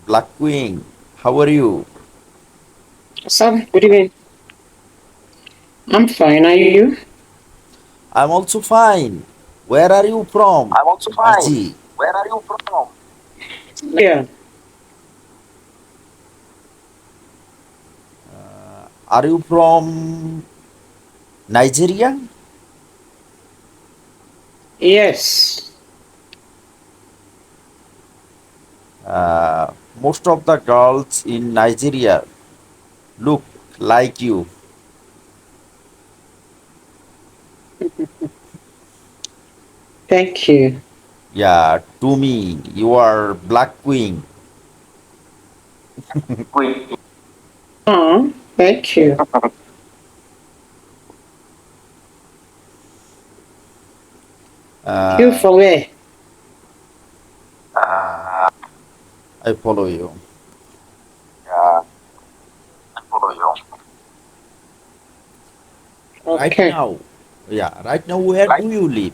Black Queen. How are you? Sam, good evening. I'm fine. Are you? I'm also fine. Where are you from, I'm also fine. Marji? Where are you from? Yeah. Are you from Nigeria? Yes. Uh, Most of the girls in Nigeria look like you. Thank you. Yeah, to me, you are Black Queen. Wait. Thank you. You Uh, from where? I follow you. Yeah, I follow you. Right Okay. now, yeah, right now, where Right. do you live?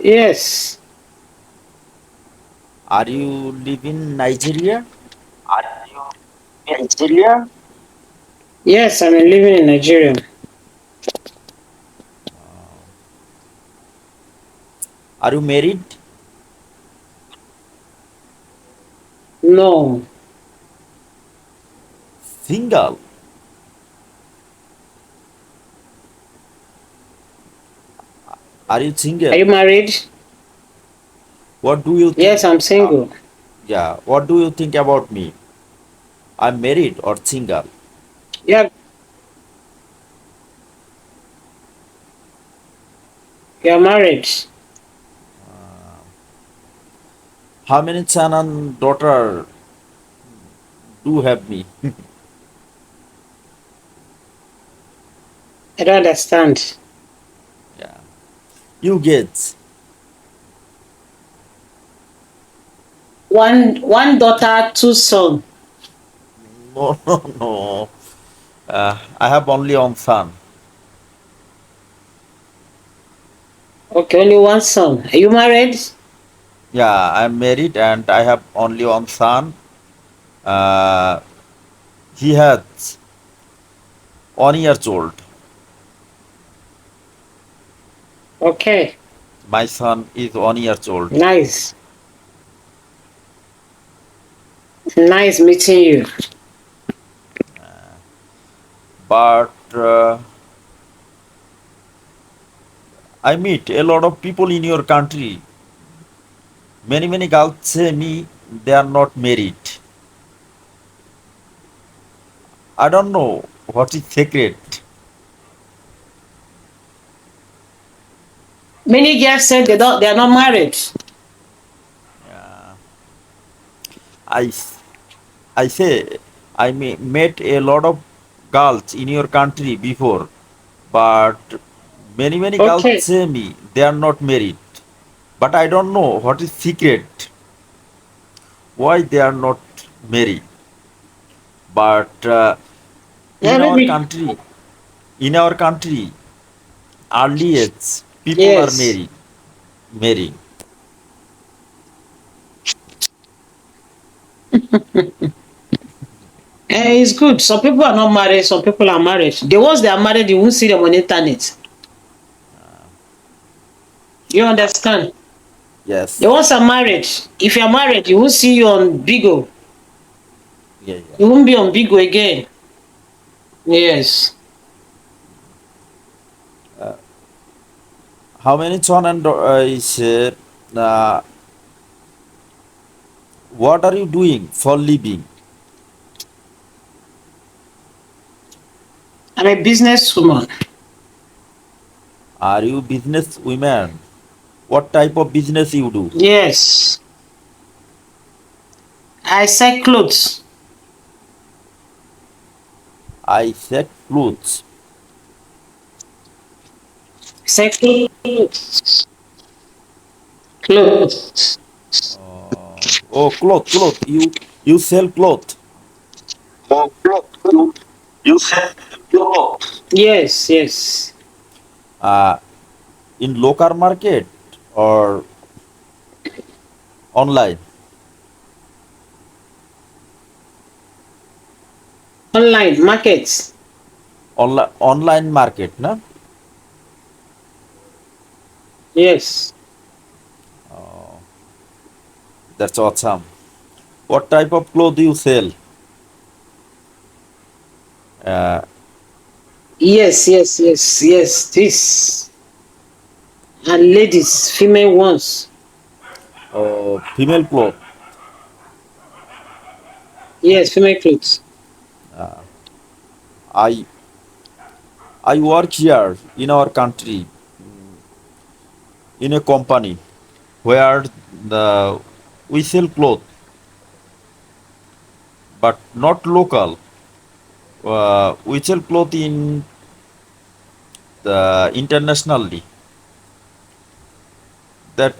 Yes. Are you live in Nigeria? Are you in Nigeria? Yes, I'm living in Nigeria. Are you married? No. Single? Are you Are single? you married? What do you think? Yes, I'm single. Yeah, what do you think about me? I'm married or single? Yeah, you're married. How many son and daughter do have me? I don't understand. Yeah, you get. One daughter, two sons. No, no, no. I have only one son. Okay, only one son. Are you married? Yeah, I'm married and I have only one son. Uh, he has 1 years old. Okay. My son is 1 years old. Nice. Nice meeting you. But I meet a lot of people in your country. Many girls say me they are not married. I don't know what is secret. Many girls said they are not married. I, I say met a lot of girls in your country before, but many girls Okay. say me they are not married. But I don't know what is secret why they are not married. But Yeah, in our maybe. country, in our country, early age people are Yes. marrying. It's good. Some people are not married, some people are married. The ones that are married, you won't see them on internet. You understand? Yes. The ones are married. If you're married, you won't see you on Bigo. Yeah, yeah. You won't be on Bigo again. Yes. How many son and is uh, what are you doing for living? I'm a businesswoman. Are you business women? What type of business you do? Yes. I sell clothes. I said clothes. Sell clothes. Clothes. Oh, cloth. You sell cloth. Oh, clothes. You sell clothes. Yes, yes. Uh, in local market or online? Online markets. Online market, na? Yes. That's awesome. What type of clothes you sell? Uh, Yes. This and ladies, female ones. Female clothes. Yes, female clothes. I I work here in our country in a company where the we sell clothes, but not local. We sell clothes in the internationally. That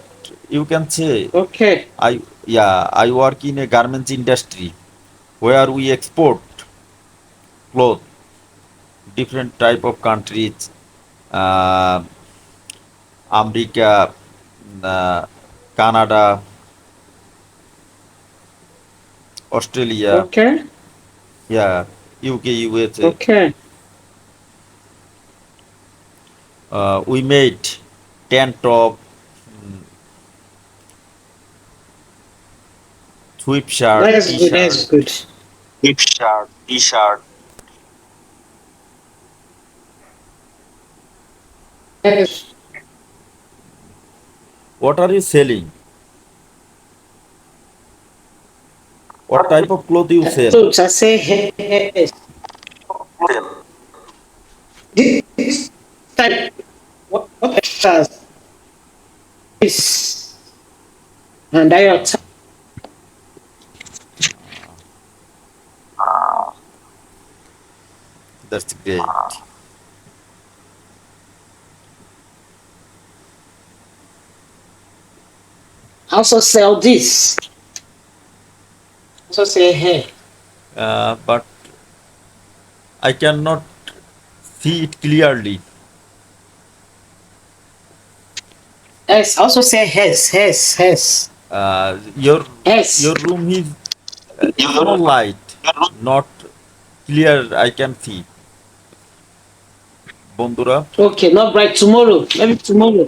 you can say Okay. I work in a garments industry where we export clothes different type of countries, uh, America, uh, Canada, Australia, Okay. yeah, UK, USA. Okay. We made tank top, sweep shirt, That's good. t-shirt. That's good. Sweep shirt, t-shirt. Yes. What are you selling? What type of clothes you sell? Clothes. I say yes. Sell. This type. What extras? This and that. That's great. Also sell this. Also say hey. But I cannot see it clearly. Yes. Also say yes. Your Yes. room is small light, not clear. I can see. বন্ধুরা, Okay. Not bright tomorrow. Maybe tomorrow.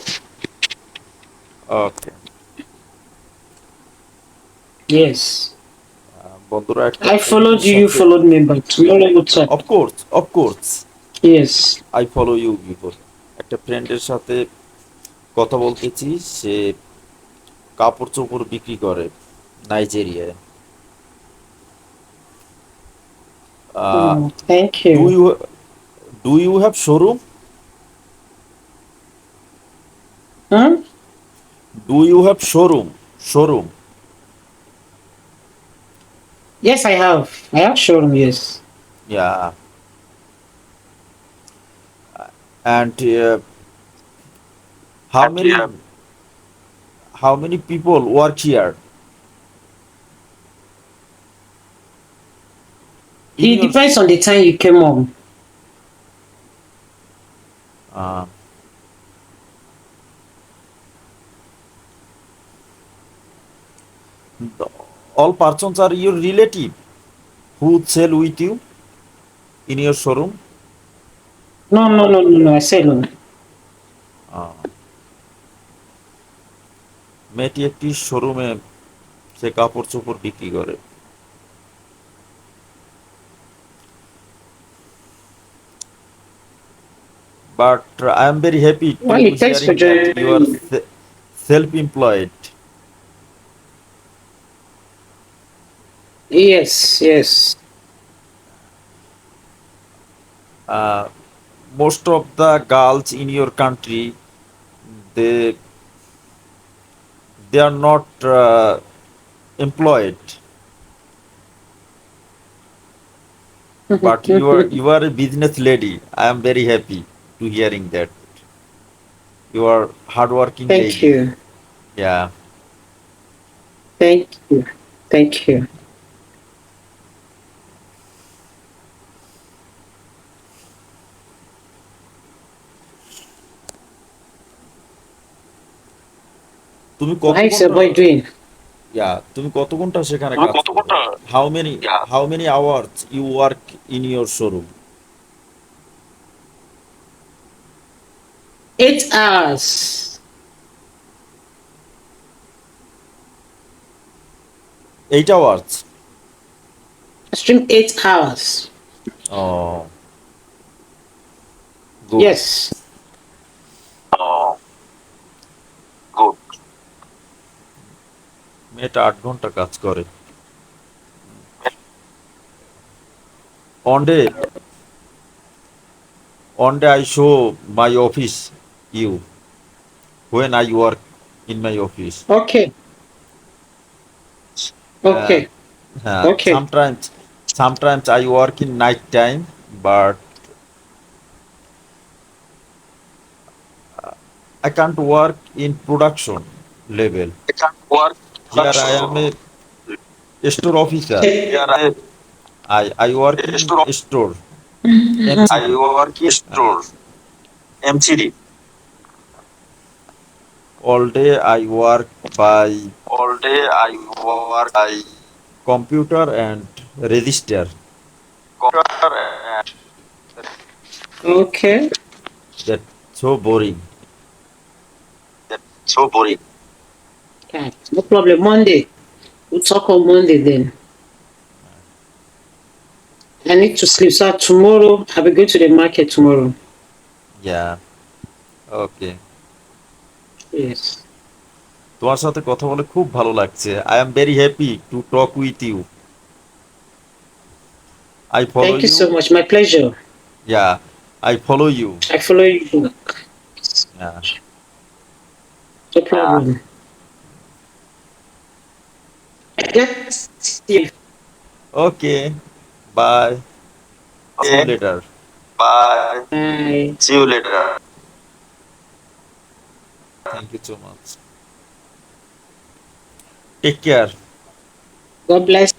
Okay, Yes. বন্ধুরা একটা I followed ফ্রেন্ডের you. You সাথে, followed me. But tomorrow we'll talk. Of course Yes. I follow you before, একটা ফ্রেন্ডের সাথে কথা বলতেছি, সে কাপড় চোপড় বিক্রি করে নাইজেরিয়ায়। Thank do you. You have showroom? Hmm? Do you have showroom? Yes, I have. I have showroom. Yes. Yeah, and how And many people work here in it your depends on the time you came home. uh, all persons are your relative who sell with you in your showroom? No. I said no. মেয়েটি একটি শোরুমে সে কাপড় চোপড় বিক্রি করে। But I am very happy to Well, thanks for hearing that you are joining. self-employed. Yes. Uh, most of the girls in your country, they are not employed, but you are a business lady. I am very happy to hearing that. You are hardworking Thank lady. you. Yeah. Thank you. Thank you. তুমি কত How's your ঘন্টা boy doing? তুমি কত ঘন্টা সেখানে কাজ করো? How many hours you work in your showroom? 8 hours. 8 hours? I stream 8 hours. Oh, good. Yes. মেয়েটা 8 ঘন্টা কাজ করে। On day I show my office you when I work in my office. Okay. Uh, Okay. Okay. sometimes I work in night time, but I can't work in production level. Here I am a store officer. I work in store MCD. Uh, all day I work by computer and register. Okay. That's so boring. Okay. No problem. Monday. We'll talk on Monday then. I need to sleep. So tomorrow, I'll be going to the market tomorrow. Yeah. Okay. Yes. তোমার সাথে কথা বলে খুব ভালো লাগছে। I am very happy to talk with you. I follow Thank you you. so much. My pleasure. Yeah, I follow you. I follow you. Yeah. No problem. Let's see. Okay. Bye. See you later. Bye. Thank you so much. Take care. God bless.